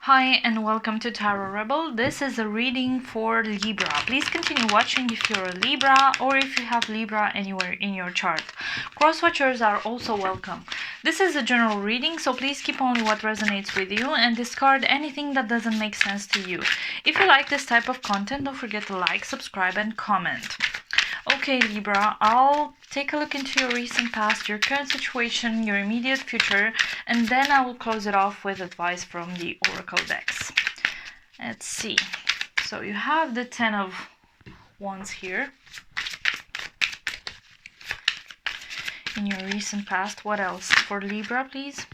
Hi and welcome to Tarot Rebel. This is a reading for Libra. Please continue watching if you're a Libra or if you have Libra anywhere in your chart. Cross-watchers are also welcome. This is a general reading, so please keep only what resonates with you and discard anything that doesn't make sense to you. If you like this type of content, don't forget to like, subscribe and comment. Okay, Libra, I'll take a look into your recent past, your current situation, your immediate future, and then I will close it off with advice from the Oracle decks. Let's see. So you have the 10 of Wands here. In your recent past, what else? For Libra, please.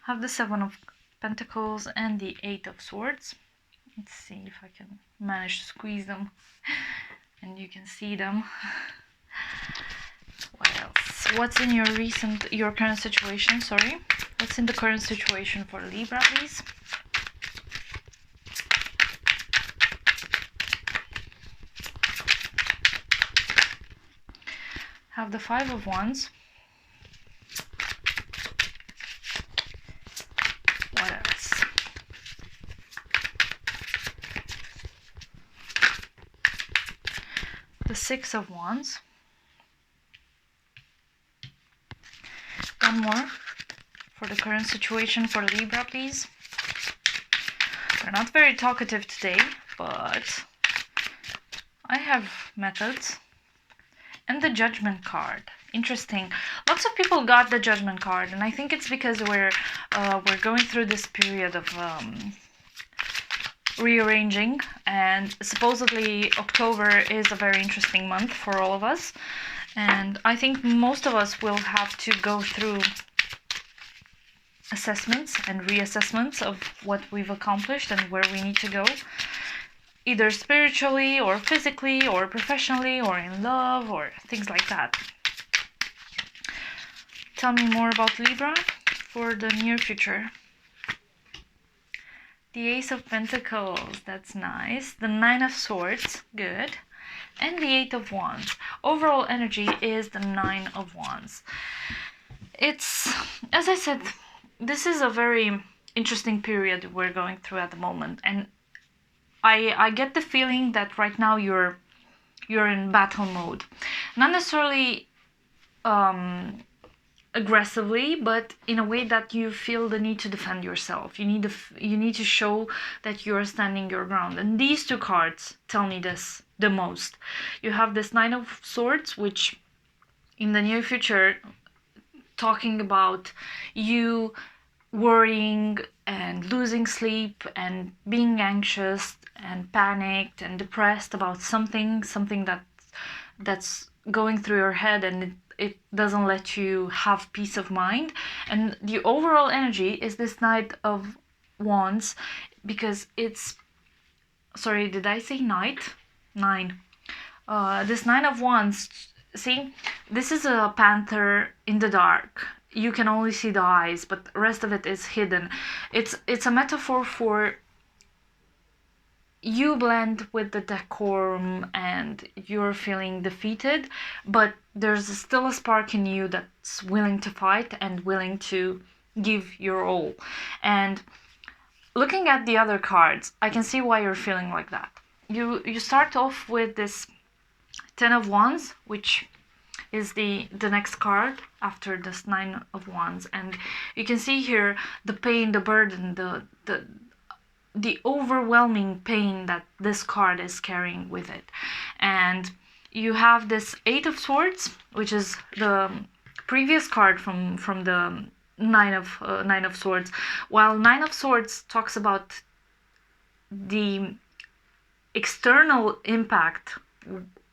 Have the 7 of Pentacles and the 8 of Swords. Let's see if I can manage to squeeze them and you can see them. What else? What's in your current situation, sorry? What's in the current situation for Libra, please? Have the 5 of Wands. What else? The 6 of Wands. One more for the current situation for Libra, please. We're not very talkative today, but I have methods. And the Judgment card. Interesting. Lots of people got the Judgment card, and I think it's because we're going through this period of rearranging, and supposedly October is a very interesting month for all of us, and I think most of us will have to go through assessments and reassessments of what we've accomplished and where we need to go, either spiritually or physically or professionally or in love or things like that. Tell me more about Libra for the near future. The Ace of Pentacles, that's nice. The 9 of Swords, good. And the 8 of Wands. Overall energy is the 9 of Wands. It's, as I said, this is a very interesting period we're going through at the moment. And I get the feeling that right now you're in battle mode. Not necessarily aggressively, but in a way that you feel the need to defend yourself. You need to show that you're standing your ground, and these two cards tell me this the most. You have this 9 of Swords, which in the near future talking about you worrying and losing sleep and being anxious and panicked and depressed about something that's going through your head, and it doesn't let you have peace of mind. And the overall energy is this Knight of Wands, because it's, sorry, did I say knight? 9. This 9 of Wands, see, this is a panther in the dark. You can only see the eyes, but the rest of it is hidden. It's a metaphor for you blend with the decorum and you're feeling defeated, but there's still a spark in you that's willing to fight and willing to give your all. And looking at the other cards, I can see why you're feeling like that. You start off with this 10 of Wands, which is the next card after this 9 of Wands, and you can see here the pain, the burden, the overwhelming pain that this card is carrying with it. And you have this 8 of Swords, which is the previous card from the 9 of Swords. While 9 of Swords talks about the external impact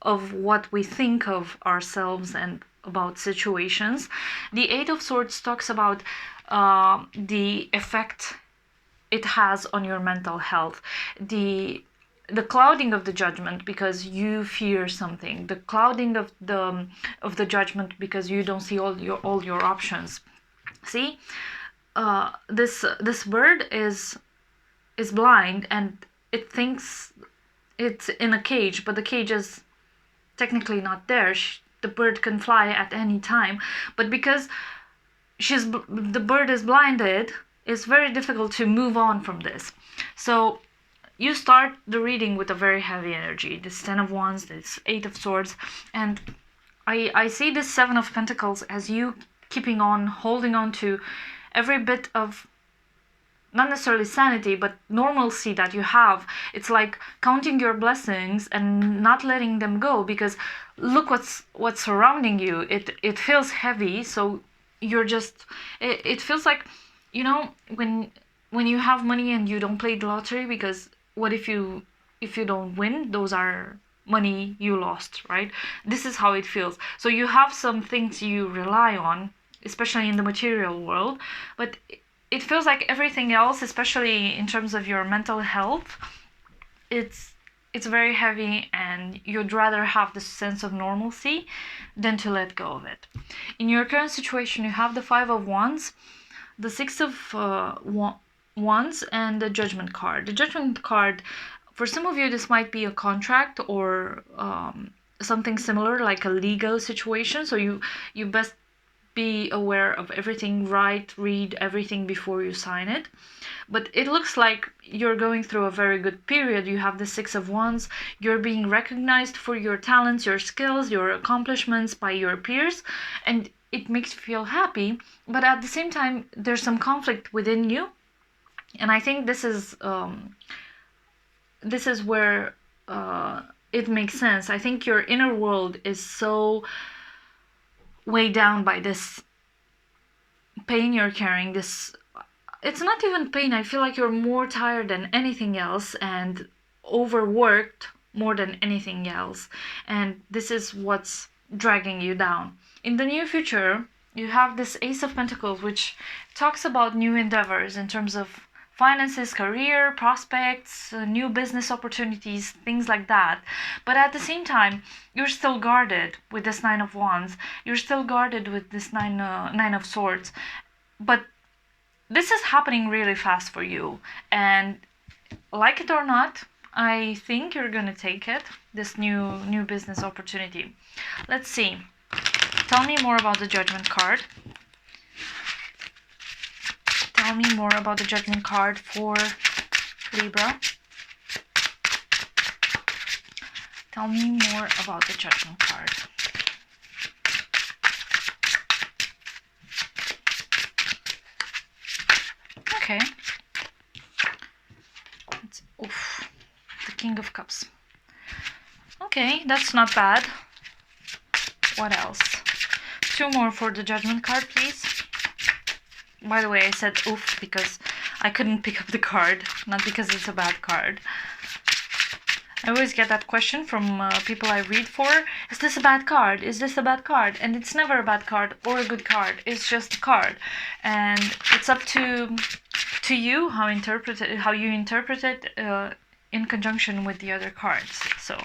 of what we think of ourselves and about situations, the 8 of Swords talks about the effect it has on your mental health, the clouding of the judgment because you fear something, the clouding of the judgment because you don't see all your options. See, this bird is blind and it thinks it's in a cage, but the cage is technically not there. The bird can fly at any time, but because the bird is blinded, it's very difficult to move on from this. So you start the reading with a very heavy energy, this 10 of Wands, this 8 of Swords, and I see this 7 of Pentacles as you keeping on, holding on to every bit of, not necessarily sanity, but normalcy that you have. It's like counting your blessings and not letting them go, because look what's surrounding you. It feels heavy, so you're just, it feels like, you know, when you have money and you don't play the lottery, because what if you don't win? Those are money you lost, right? This is how it feels. So you have some things you rely on, especially in the material world, but it feels like everything else, especially in terms of your mental health, it's very heavy, and you'd rather have this sense of normalcy than to let go of it. In your current situation, you have the 5 of Wands, the 6 of Wands, and the Judgment card. The Judgment card, for some of you, this might be a contract or something similar, like a legal situation. So you best be aware of everything, read everything before you sign it. But it looks like you're going through a very good period. You have the 6 of Wands. You're being recognized for your talents, your skills, your accomplishments by your peers, and it makes you feel happy. But at the same time, there's some conflict within you, and I think this is where it makes sense. I think your inner world is so weighed down by this pain you're carrying. It's not even pain. I feel like you're more tired than anything else and overworked more than anything else, and this is what's dragging you down. In the near future, you have this Ace of Pentacles, which talks about new endeavors in terms of finances, career, prospects, new business opportunities, things like that. But at the same time, you're still guarded with this 9 of Wands. You're still guarded with this 9 of Swords. But this is happening really fast for you. And like it or not, I think you're going to take it, this new business opportunity. Let's see. Tell me more about the Judgment card. Tell me more about the Judgment card for Libra. Tell me more about the Judgment card. Okay. Oof, the King of Cups. Okay, that's not bad. What else? 2 more for the Judgment card, please. By the way, I said oof because I couldn't pick up the card, not because it's a bad card. I always get that question from people I read for. Is this a bad card? Is this a bad card? And it's never a bad card or a good card. It's just a card. And it's up to you how you interpret it in conjunction with the other cards. So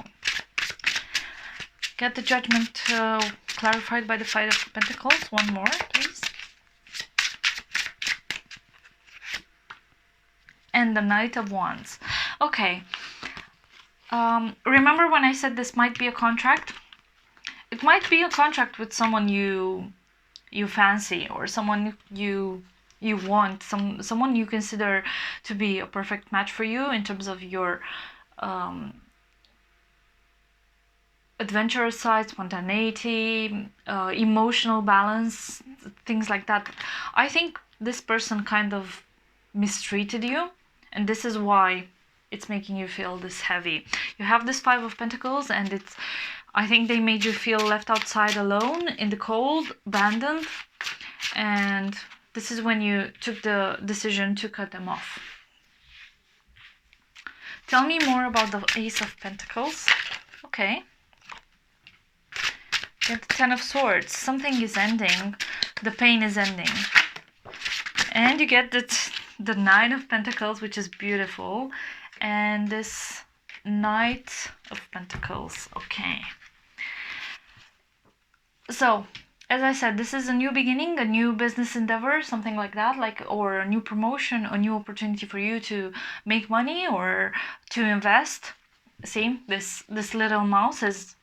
get the Judgment clarified by the 5 of Pentacles. One more, please. And the Knight of Wands. Okay. Remember when I said this might be a contract? It might be a contract with someone you fancy, or someone you want, someone you consider to be a perfect match for you in terms of your adventurous side, spontaneity, emotional balance, things like that. I think this person kind of mistreated you, and this is why it's making you feel this heavy. You have this 5 of Pentacles, and I think they made you feel left outside, alone, in the cold, abandoned, and this is when you took the decision to cut them off. Tell me more about the Ace of Pentacles. Okay. Get the 10 of Swords. Something is ending. The pain is ending. And you get the 9 of Pentacles, which is beautiful. And this Knight of Pentacles. Okay. So, as I said, this is a new beginning, a new business endeavor, something like that, or a new promotion, a new opportunity for you to make money or to invest. See, this little mouse is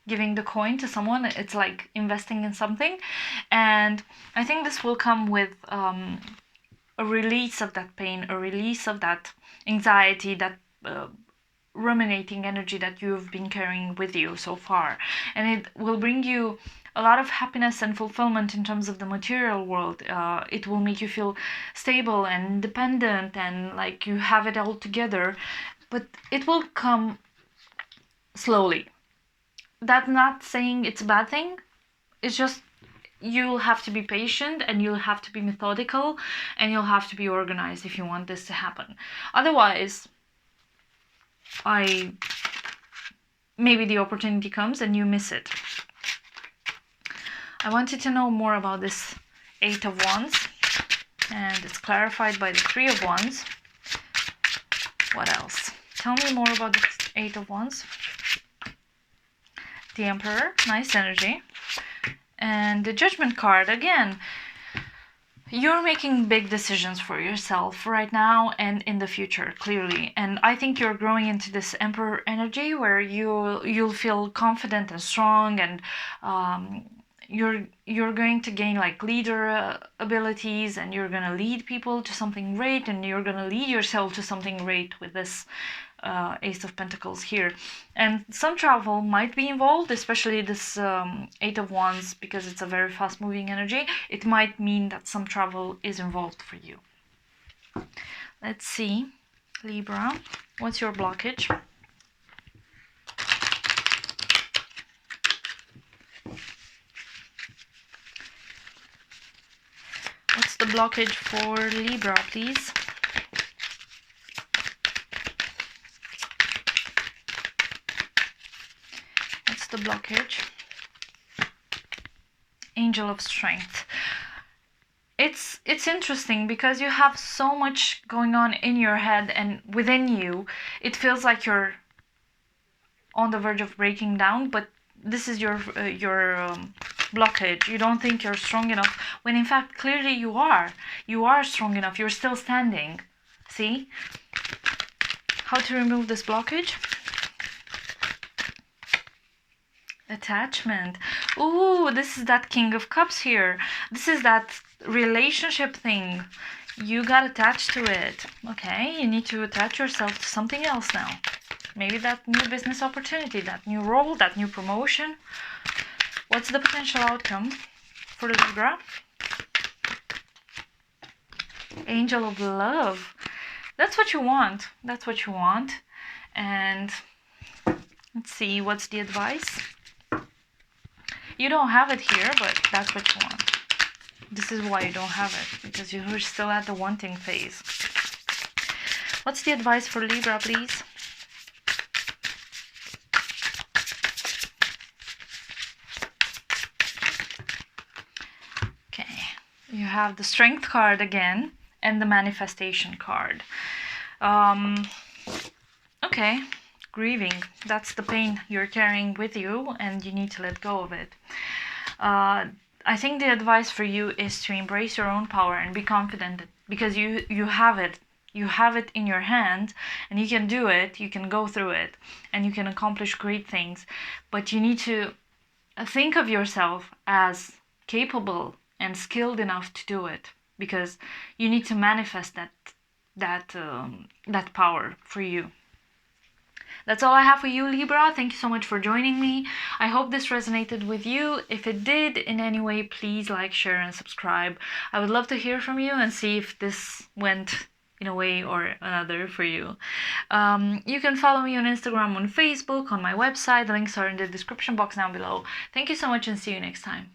giving the coin to someone. It's like investing in something, and I think this will come with a release of that pain, a release of that anxiety, that ruminating energy that you've been carrying with you so far. And it will bring you a lot of happiness and fulfillment in terms of the material world. It will make you feel stable and independent and like you have it all together. But it will come slowly. That's not saying it's a bad thing. It's just you'll have to be patient and you'll have to be methodical and you'll have to be organized if you want this to happen. Otherwise, maybe the opportunity comes and you miss it. I wanted to know more about this 8 of Wands, and it's clarified by the 3 of Wands. What else? Tell me more about the 8 of Wands. The Emperor, nice energy. And the Judgment card, again, you're making big decisions for yourself right now and in the future, clearly. And I think you're growing into this Emperor energy where you'll feel confident and strong, and you're going to gain like leader abilities, and you're going to lead people to something great, and you're going to lead yourself to something great with this Ace of Pentacles here. And some travel might be involved, especially this 8 of Wands, because it's a very fast moving energy. It might mean that some travel is involved for you. Let's see, Libra, what's your blockage? What's the blockage for Libra, please? What's the blockage? Angel of Strength. It's interesting because you have so much going on in your head and within you. It feels like you're on the verge of breaking down, but this is your blockage. You don't think you're strong enough, when in fact clearly you are. You are strong enough. You're still standing. See? How to remove this blockage? Attachment. Ooh, this is that King of Cups here. This is that relationship thing. You got attached to it. Okay, you need to attach yourself to something else now. Maybe that new business opportunity, that new role, that new promotion. What's the potential outcome for Libra? Angel of Love. That's what you want. That's what you want. And let's see, what's the advice? You don't have it here, but that's what you want. This is why you don't have it, because you're still at the wanting phase. What's the advice for Libra, please? Okay, you have the Strength card again and the Manifestation card. Okay. Grieving, that's the pain you're carrying with you and you need to let go of it. I think the advice for you is to embrace your own power and be confident, because you have it. You have it in your hand and you can do it, you can go through it and you can accomplish great things. But you need to think of yourself as capable and skilled enough to do it, because you need to manifest that power for you. That's all I have for you, Libra. Thank you so much for joining me. I hope this resonated with you. If it did in any way, please like, share, and subscribe. I would love to hear from you and see if this went in a way or another for you. You can follow me on Instagram, on Facebook, on my website. The links are in the description box down below. Thank you so much and see you next time.